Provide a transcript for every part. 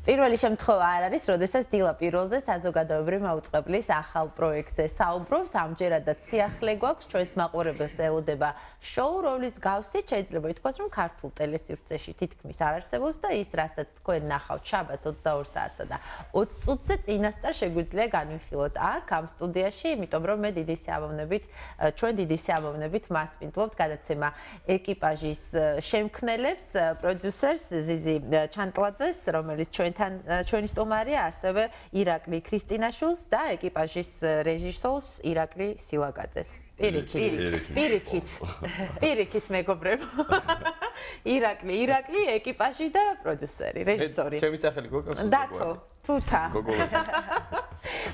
პირველი შემთხვევა არ არის, როდესაც დილა პირველზე საზოგადოებრივი მაუწყებლის ახალ პროექტზე საუბრობს. ამჯერადაც სიახლე გვაქვს ჩვენს მაყურებელს ელოდება შოუ, რომლის გავსით შეიძლება ითქვას, რომ ქართულ ტელესივრცეში თითქმის არ არსებობს და ის, რასაც თქვენ ნახავთ შაბათს 22 საათსა და 20 წუთზე წინასწარ შეგვიძლია განვიხილოთ აქ ამ სტუდიაში, იმიტომ რომ მე ჩვენ დიდი სიამოვნებით მასპინძლობთ გადაცემა ეკიპაჟის შემქმნელებს, პროდიუსერს ზიზი ჩანტლაძეს, რომელიც ჩვენი სტუმარია, ასევე ირაკლი ქრისტინაშვილს და ეკიპაჟის რეჟისორს ირაკლი სილაკაძეს. პირიქით მეგობრებო. ირაკლი, ეკიპაჟი და პროდიუსერი, რეჟისორი. ჩემი სახელი გოგოს. დათო, თუთა.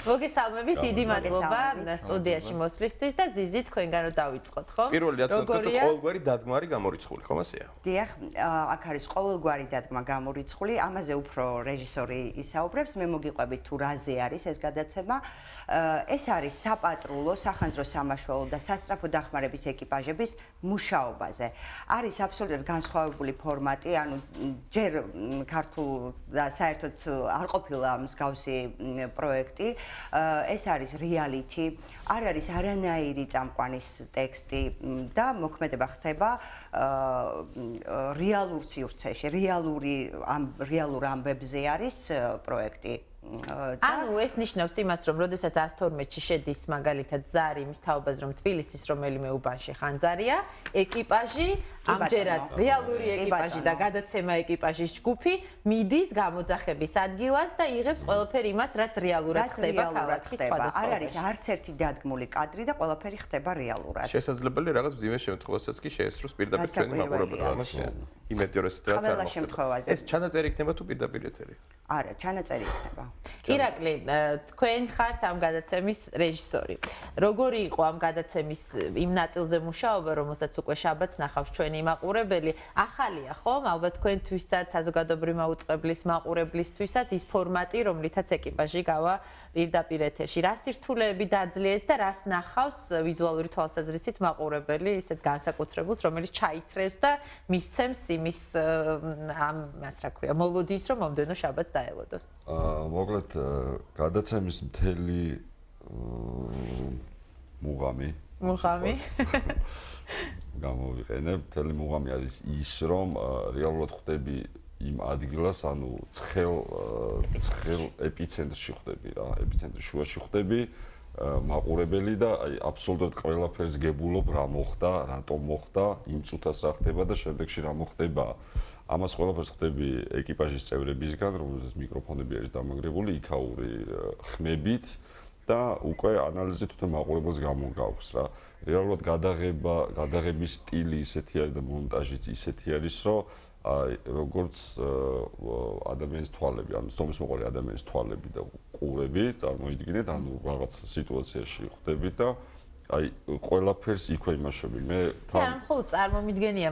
მოგესალმებით, დიდი მადლობა სტუდიაში მოსვლისთვის და ზიზი თქვენგან რომ დავიწყოთ, ხო? პირველი რაც ვთქვათ, ყოველგვარი დადგმარი გამორიცხული, ხომ ასეა? დიახ, აქ არის ყოველგვარი დადგმა გამორიცხული, ამაზე უფრო რეჟისორი ისაუბრებს, მე მოგიყვებით თუ რაზე არის ეს გადაცემა. ეს არის საპატრულო, სახანძრო სამაშველო და სასწრაფო დახმარების ეკიპაჟების მუშაობაზე. არის აბსოლუტურად განსხვავებული ფორმატი, ანუ ჯერ ქართულ და საერთოდ არ ყოფილა მსგავსი პროექტი. ეს არის რეალიტი, არ არის არანაირი წამყვანის ტექსტი და მოქმედება ხდება რეალურ სივრცეში, რეალურ ამბებზე არის პროექტი. ანუ ეს ნიშნავს იმას, რომ როდესაც 112-ში შედის მაგალითად ზარი მის თაობაზე, რომ თბილისის რომელიმე უბანში ხანძარია, ეკიპაჟი, ამჯერად რეალური ეკიპაჟი და გადაცემა ეკიპაჟის ჯგუფი მიდის გამოძახების ადგილას და იღებს ყველაფერი იმას, რაც რეალურად ხდება ქალაქის სხვადასხვა. არ არის არც ერთი დადგმული კადრი და ყველაფერი ხდება რეალურად. შესაძლებელი რაღაც მძიმე შემთხვევასაც კი შეესროს პირდაპირ ჩვენი მაყურებელს. იმედიორესით რაც არ მოხდება. ეს ჩანაწერი იქნება თუ პირდაპირ ეთერი? არა, ჩანაწერი იქნება. ირაკლი, თქვენ ხართ ამ გადაცემის რეჟისორი. როგორი იყო ამ გადაცემის იმ ნაწილზე მუშაობა, რომელსაც უკვე შაბათს ნახავს ჩვენი მაყურებელი? ახალია, ხომ? ალბათ თქვენთვისაც, საზოგადოებრივი მაუწყებლის მაყურებლისთვისაც ის ფორმატი, რომლითაც ეკიპაჟი გავა პირდაპირ ეთერში. რა სირთულეები დაძლიეთ და რას ნახავს ვიზუალური თვალსაზრისით მაყურებელი, ისეთ განსაკუთრებულს, რომელიც ჩაითრევს და მისცემს იმის რა ქვია, მოლოდინს, რომ მომდენო შაბათს დაელოდოს. მოკლედ გადაცემის მთელი მუღამი გამოვიყენებ. მთელი მუღამი არის ის, რომ რეალურად ხვდები იმ ადგილას, ანუ ცხელ ეპიცენტრში ხვდები რა, ეპიცენტრის შუაში ხვდები მაყურებელი და აი აბსოლუტურად ყველაფერს გებულობ რა მოხდა, რატომ მოხდა, იმ წუთას რა ხდება და შემდეგში რა მოხდება. ამას ყველაფერს ხვდები ეკიპაჟის წევრებისგან, რომელზეც მიკროფონები არის დამაგრებული იქაური ხმებით და უკვე ანალიზი თვითონ მაყურებელს გამოგაქვს რა. რეალურად გადაღების სტილი ისეთი არის და მონტაჟიც ისეთი არის, რომ აი როგორც ადამიანის თვალები, ანუ სტომისმოყვარე ადამიანის თვალები და ყურები წარმოიდგინეთ, ანუ რაღაც სიტუაციაში ხვდებით და აი ყველაფერს იქვე იმაშობი. მე თან მხოლოდ წარმომიდგენია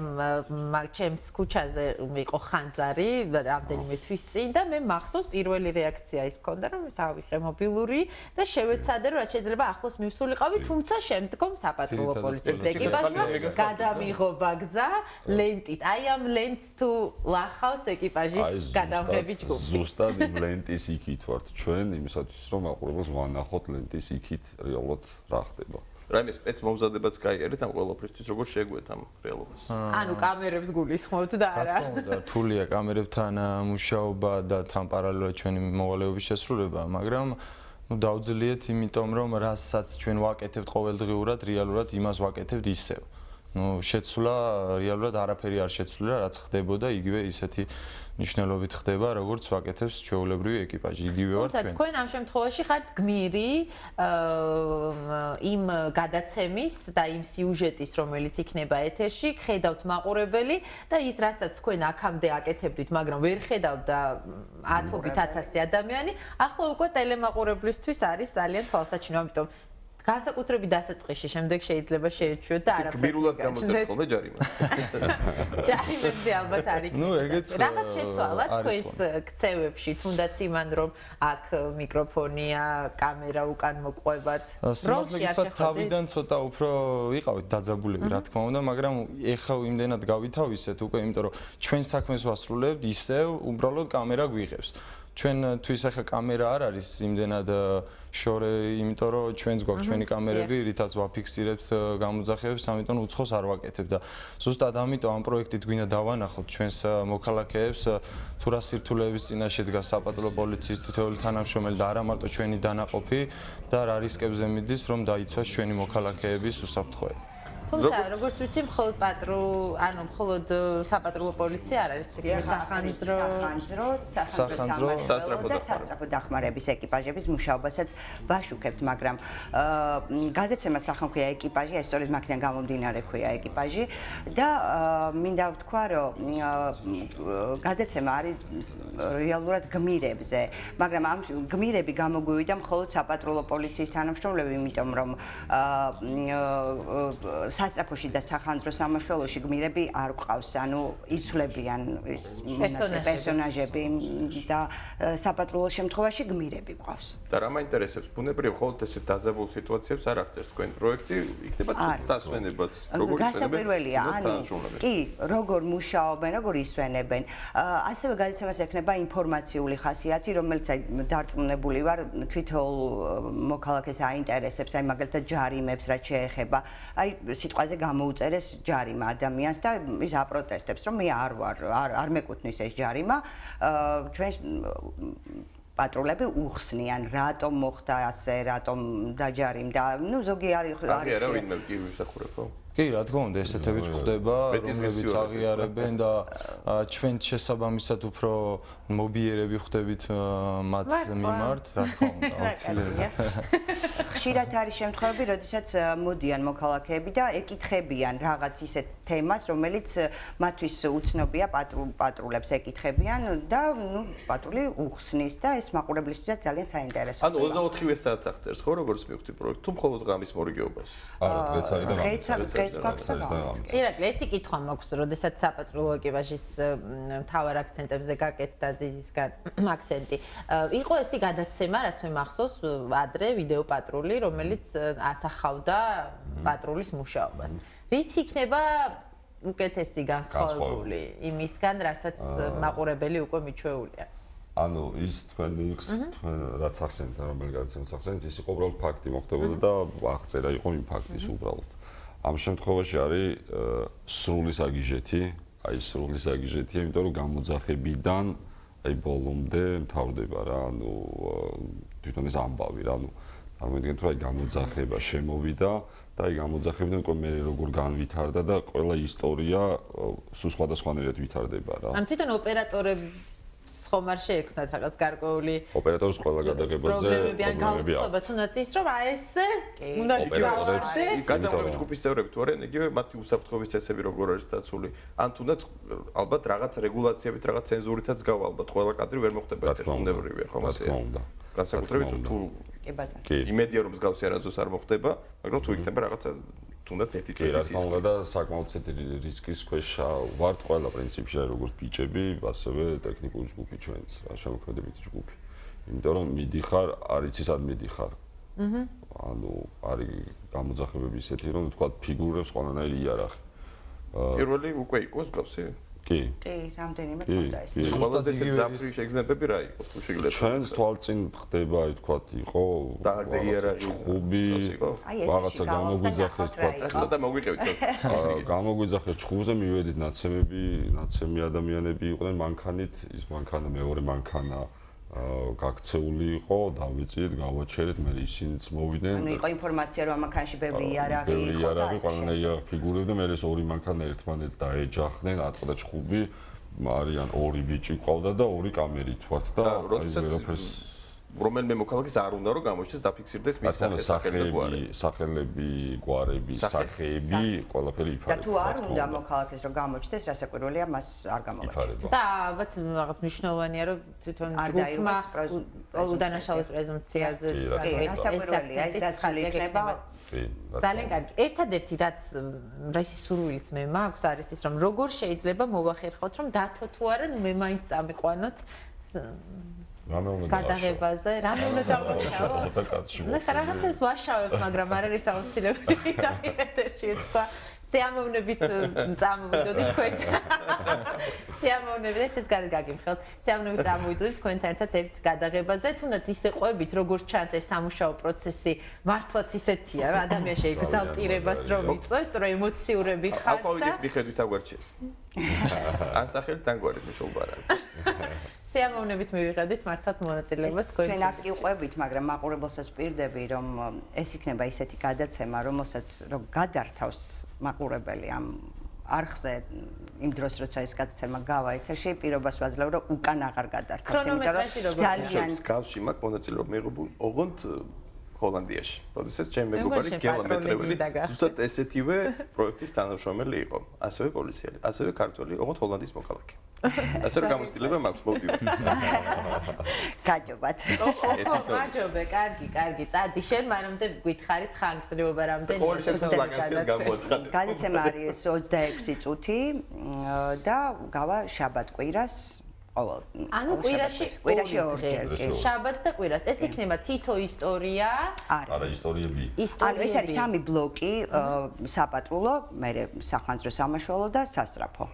ჩემს ქუჩაზე იყო ხანძარი რამდენიმე თვის წინ და მე მახსოვს პირველი რეაქცია ის მქონდა, რომ ავიღე მობილური და შევეცადე, რომ რაც შეიძლება ახლოს მივსულიყავი, თუმცა შემდგომ საპატრულო პოლიციის ეკიპაჟმა გადამიღობა გზა ლენტით. აი ამ ლენტს თუ ლახავს ეკიპაჟის გადამღები ჯგუფი. ზუსტად იმ ლენტის იქით ვართ ჩვენ, იმისათვის რომ მაყურებელს ვანახოთ ლენტის იქით რეალურად რა ხდება. რაიმე სპეც მომზადებაც გაიარეთ ამ ყველაფრისთვის, როგორ შეგვეთ ამ რეალობას? ანუ კამერებს გულისხმობთ და არა. რა თქმა უნდა, რთულია კამერებთან მუშაობა და თან პარალელურად ჩვენი მოვალეობის შესრულება, მაგრამ დავძლიეთ, იმიტომ რომ რასაც ჩვენ ვაკეთებთ ყოველდღიურად, რეალურად იმას ვაკეთებთ ისევ. შეცვლა რეალურად არაფერი არ შეცვლა, რაც ხდებოდა, იგივე ისეთი ნიშნულობით ხდება, როგორც ვაკეთებს ჩვეულებრივი ეკიპაჟი, იგივე ვართ ჩვენ. თქვენ ამ შემთხვევაში ხართ გმირი იმ გადაცემის და იმ სიუჟეტის, რომელიც იქნება ეთერში, ხედავთ მაყურებელი და ის, რასაც თქვენ აქამდე აკეთებდით, მაგრამ ვერ ხედავთ და ათობით ათასი ადამიანი, ახლა უკვე ტელემაყურებლისთვის არის ძალიან თვალსაჩინო, ამიტომ განსაკუთრებით დასაწყისში, შემდეგ შეიძლება შეეჩვიოთ და არაფერი. გმირულად გამოწერთ ხოლმე ჯარიმას. ჯარიმებზე ალბათ არ იქნება. რაღაც შეცვალა თქვენს ქცევებში, თუნდაც იმან რომ აქ მიკროფონია, კამერა უკან მოყვებათ. როლში თავიდან ცოტა უფრო ვიყავით დაძაბულები, რა თქმა უნდა, მაგრამ ეხლა იმდენად გავითავისეთ უკვე, იმიტომ რომ ჩვენ საქმეს ვასრულებთ ისევ, უბრალოდ კამერა გვიღებს. ჩვენთვის ახლა კამერა არ არის იმდენად შორე, იმიტომ რომ ჩვენც გვაქვს ჩვენი კამერები, რითაც ვაფიქსირებთ გამოძახებებს, ამიტომ უცხოს არ ვაკეთებ და ზუსტად ამიტომ ამ პროექტით გვინდა დავანახოთ ჩვენს მოქალაქეებს თუ რა სირთულეების წინაშე დგას საპატრულო პოლიციის თითოეული თანამშრომელი და არა მარტო ჩვენი დანაყოფი და რა რისკებზე მიდის რომ დაიცვას ჩვენი მოქალაქეების უსაფრთხოება. თუმცა როგორც ვიცი მხოლოდ მხოლოდ საპატრულო პოლიცია არ არის სასწრაფო დახმარების ეკიპაჟების მუშაობასაც ვაშუქებთ, მაგრამ გადაცემას ახლა ქვია ეკიპაჟი, ეს სწორედ მაქედან გამომდინარე ქვია ეკიპაჟი და მინდა ვთქვა, რომ გადაცემა არის რეალურად გმირებზე, მაგრამ ამ გმირები გამოგვივიდა მხოლოდ საპატრულო პოლიციის თანამშრომლები, იმიტომ რომ სასწრაფოში და სახანძრო სამაშველოში გმირები არ ყავს, ანუ იცვლებიან პერსონაჟები და საპატრულო შემთხვევაში გმირები ყავს. და რა მაინტერესებს, ბუნებრივ მხოლოდ ესეთ დაძაბულ სიტუაციებს არ აღწერს თქვენ პროექტი, იქნება დასვენებაც, როგორ ისვენებენ? კი, როგორ მუშაობენ, როგორ ისვენებენ. ასევე გადაცემას ექნება ინფორმაციული ხასიათი, რომელიც დარწმუნებული ვარ, თვითონ მოქალაქეს აინტერესებს, აი მაგალითად ჯარიმებს რაც შეეხება. აი სიტყვაზე გამოუწერეს ჯარიმა ადამიანს და ის აპროტესტებს, რომ მე არ მეკუთვნის ეს ჯარიმა, ჩვენს პატრულები უხსნიან, რატომ მოხდა ასე, რატომ დაჯარიმდა, ზოგი არის არა ვინმე კი ვისახურებ, ხო? კი, რა თქმა უნდა, ესეთებიც ხდება, რომლებიც აღიარებენ და ჩვენ შესაბამისად უფრო მობიერები ხდებით მათ მიმართ, რა თქმა უნდა, აუცილებლად. ხშირად არის შემთხვევები, როდესაც მოდიან მოქალაქეები და ეკითხებიან რაღაც ისეთ თემას, რომელიც მათთვის უცნობია, პატრულებს ეკითხებიან და პატრული უხსნის და ეს მაყურებლისთვისაც ძალიან საინტერესოა. ანუ 24 საათს აღწერს, ხო, როგორც მივხვდი პროექტი, თუ მხოლოდ ღამის მორიგეობას? არა, დღეც არის და დღეც გვაქვს და ირაკლი, ერთი კითხვა მაქვს, როდესაც საპატრულო ეკიპაჟის მთავარ აქცენტებზე გაკეთდა ზისგან აქცენტი. იყო ესეთი გადაცემა, რაც მე მახსოვს, ადრე ვიდეო პატრული, რომელიც ასახავდა პატრულის მუშაობას. რით იქნება უკეთესი განსხვავებული იმისგან, რასაც მაყურებელი უკვე მიჩვეულია? ანუ ის თქვენი რაც ახსენეთ, რომელი გადაცემას ახსენეთ, ის იყო უბრალოდ ფაქტი მოხდებოდა და აღწერა იყო იმ ფაქტის უბრალოდ. ამ შემთხვევაში არის სრული საგიჟეთი, სრული საგიჟეთი, იმიტომ რომ გამოძახებიდან ბოლომდე მთავრდება რა, ანუ თვითონ ეს ამბავი რა, ანუ წარმოიდგინეთ რომ გამოძახება შემოვიდა და გამოძახებიდან უკვე მე როგორ განვითარდა და ყველა ისტორია სულ სხვადასხვანაირად ვითარდება რა. ან თვითონ ოპერატორებს ხომ არ შეექმნათ რაღაც გარკვეული ოპერატორს ყველა გადაღებაზე პრობლემები ან გაუწყობა თუნდაც ის რომ ეს უნდა ოპერატორებს გადაღების ჯგუფის წევრები თუ არიან იგივე მათი უსაფრთხოების წესები როგორ არის დაცული ან თუნდაც ალბათ რაღაც რეგულაციებით რაღაც ცენზურითაც გავა ალბათ ყველა კადრი ვერ მოხდება ერთგუნდებრივია ხომ ასე განსაკუთრებით თუ იმედია რომ მსგავსი არასდროს არ მოხდება მაგრამ თუ იქნება რაღაცა თუნდაც ერთი თვეების ის და საკმაოდ რისკის ქვეშ ვართ ყველა პრინციპში როგორც ბიჭები, ასევე ტექნიკური ჯგუფი ჩვენც, შემოქმედებითი ჯგუფი. იმიტომ რომ მიდიხარ, არ იცი სად მიდიხარ. ანუ არის გამოძახებები ისეთი, რომ თქვა ფიგურებს ყველანაირი იარაღი. პირველი უკვე იყოს მსგავსი? კი, რამდენიმე ქონდა ეს. ყველაზე ზაფრი შეგრძნებები რა იყოს თუ შეგიძლიათ? ჩვენს თვალწინ ხდება, აი თქვა, იყო ჩხუბი, რაღაცა გამოგვიძახეს თქვა. ცოტა მოგვიყევით. გამოგვიძახეს ჩხუბზე, მივედით ნაცემი ადამიანები იყვნენ მანქანით, ის მანქანა მეორე მანქანა გაქცეული იყო, დავეწიეთ, გავაჩერეთ, მე ისინიც მოვიდნენ. ანუ იყო ინფორმაცია რომ მანქანაში ბევრი იარაღი იყო. ბევრი იარაღი, ყველანაირი ფიგურები და მე ეს ორი მანქანა ერთმანეთს დაეჯახდნენ, ატყდა ჩხუბი, არიან ორი ბიჭი ყავდა და ორი კამერით ვართ და როდესაც რომელიმე მოქალაქეს არ უნდა რომ გამოჩნდეს დაფიქსირდეს მის სახელები, გვარები, სახეები, ყველაფერი იფარება. და თუ არ უნდა მოქალაქეს რომ გამოჩნდეს, რასაკვირველია, მას არ გამოჩნდება. და ალბათ რაღაც მნიშვნელოვანია რომ თვითონ ჯგუფმა უდანაშაულის პრეზუმპციაზე რასაკვირველია, ეს დაცული იქნება. ძალიან კარგი. ერთადერთი რაც სურვილიც მე მაქვს არის ის რომ როგორ შეიძლება მოვახერხოთ რომ დათო თუ არა, ნუ მე მაინც წამიყვანოთ გადაღებაზე, რამე უნდა დავაშავო? ნუ რაღაცებს ვაშავებ, მაგრამ არ არის აუცილებელი და ერთერთში თქვა სიამოვნებით წამოვიდოდი თქვენთან. სიამოვნებით ეს გაგიმხელთ. სიამოვნებით წამოვიდოდი თქვენთან ერთად ერთ გადაღებაზე, თუნდაც ისე ყვებით, როგორც ჩანს ეს სამუშაო პროცესი მართლაც ისეთია, რა ადამიანს შეეგზალტირებას რომ იწვევს, რომ ემოციურები ხართ და ალფავიტის მიხედვით აგვარჩიეს. ან სახელით ან გვარით მშობარად. სიამოვნებით მივიღებდით მართლაც მონაწილეობას თქვენ. ჩვენ აქტივ ყვებით, მაგრამ მაყურებელსაც პირდები, რომ ეს იქნება ისეთი გადაცემა, რომელსაც რომ გადართავს მაყურებელი ამ არხზე იმ დროს როცა ეს გადაცემა გავა ეთერში, პირობას ვაძლევ, რომ უკან აღარ გადართავს, ქრონომეტრაჟი როგორ ძალიან გავში მაქვს მონაწილეობა მიღებული ოღონდ ჰოლანდიაში. როდესაც ჩემი მეგობარი კილომეტრები ზუსტად ესეთივე პროექტის თანამშრომელი იყო. ასევე პოლიციელი, ასევე ქართველი, ოღონდ ჰოლანდიის მოქალაქე. ასე რომ გამოცდილება მაქვს მოვდივარ. გაჯობათ. გაჯობე, კარგი, წადი შენ მანამდე გითხარით ხანგრძლივობა რამდენი ყოველ შემთხვევაში ვაკანსიას გამოაცხადე. გადაცემა არის 26 წუთი და გავა შაბათ-კვირას ყოველ. ანუ კვირაში ორი დღე. შაბათს და კვირას. ეს იქნება თითო ისტორია. არა ისტორიები. ანუ ეს არის სამი ბლოკი, საპატრულო, მერე სახანძრო სამაშველო და სასწრაფო.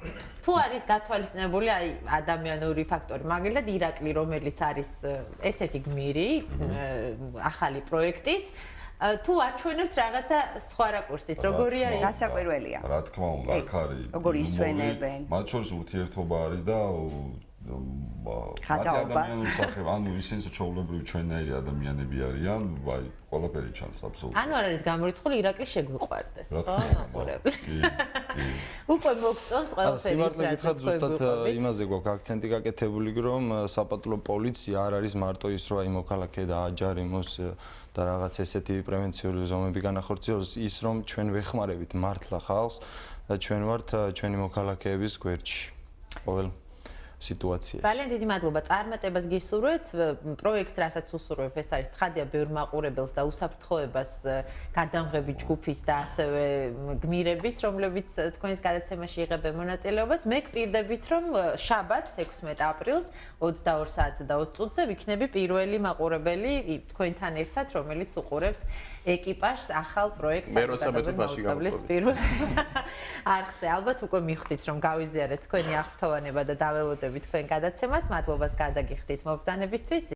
თუ არის გათვალისწინებული აი ადამიანური ფაქტორი, მაგალითად ირაკლი, რომელიც არის ერთ-ერთი გმირი ახალი პროექტის, თუ აჩვენებთ რაღაცა სხვა რაკურსით, როგორია ის? გასაკვირველია. რა თქმა უნდა, აქ არის. როგორი ისვენებენ. მათ შორის ურთიერთობა არის და მათი ადამიანური სახეობა, ანუ ისინი ჩვეულებრივი ჩვენნაირი ადამიანები არიან, აი, ყველაფერი ჩანს აბსოლუტურად. ანუ არ არის გამორიცხული ირაკლი შეგვიყვარდეს, რა ხო? თქმა უნდა. მაყურებელი. კი. უკვე მოგწონს ყველაფერი. სიმართლე გითხრათ, ზუსტად იმაზე გვაქვს აქცენტი გაკეთებული, რომ საპატრულო პოლიცია არ არის მარტო ის, რომ აი მოქალაქე დააჯარიმოს და რაღაც ესეთი პრევენციული ზომები განახორციელოს, ის რომ ჩვენ ვეხმარებით მართლა ხალხს და ჩვენ ვართ ჩვენი მოქალაქეების გვერდში. ყოველ სიტუაციაში. ძალიან დიდი მადლობა. წარმატებას გისურვებთ. პროექტს, რასაც უსურვებ, ეს არის ცხადია ბევრ მაყურებელს და უსაფრთხოებას გადამღები ჯგუფის და ასევე გმირების, რომლებიც თქვენს გადაცემაში იღებენ მონაწილეობას. მე გპირდებით, რომ შაბათს 16 აპრილს 22 საათზე და 20 წუთზე ვიქნები პირველი მაყურებელი თქვენთან ერთად, რომელიც უყურებს ეკიპაჟს ახალ პროექტს. მე როცა მეტყვი მასში პირველ არხზე ალბათ უკვე მიხვდით, რომ გავიზიარეთ თქვენი აღფრთოვანება და დაველოდებით თქვენ გადაცემას. მადლობას გადაგიხდით მობრძანებისთვის.